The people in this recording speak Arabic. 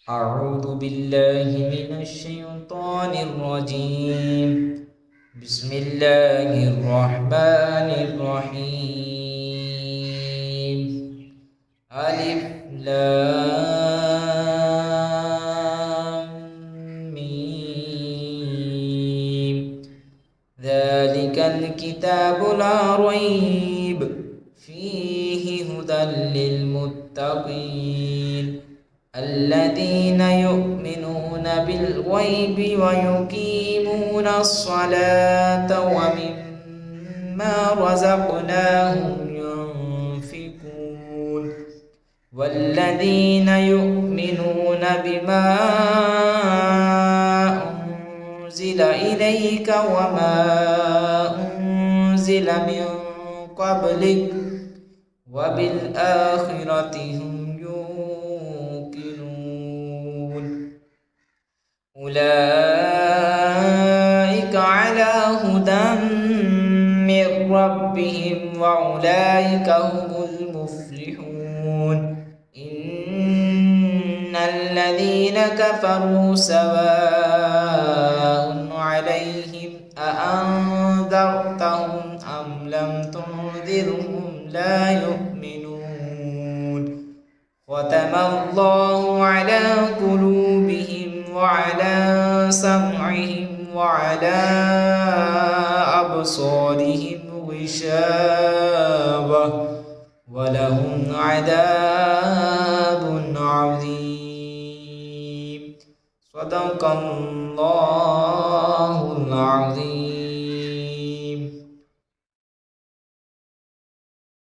أعوذ بالله من الشيطان الرجيم. بسم الله الرحمن الرحيم. ألف لام ميم. ذلك الكتاب لا ريب فيه هدى للمتقين الذين يؤمنون بالغيب ويقيمون الصلاة ومما رزقناهم ينفقون والذين يؤمنون بما أنزل إليك وما أنزل من قبلك وبالآخرة هم يوقنون أولئك على هدى من ربهم وأولئك هم المفلحون. إن الذين كفروا سواء عليهم أأنذرتهم أم لم تنذرهم لا يؤمنون. ختم الله على قلوبهم وعلى سمعهم وعلى أبصارهم غشاوة ولهم عذاب عظيم. صدق الله العظيم.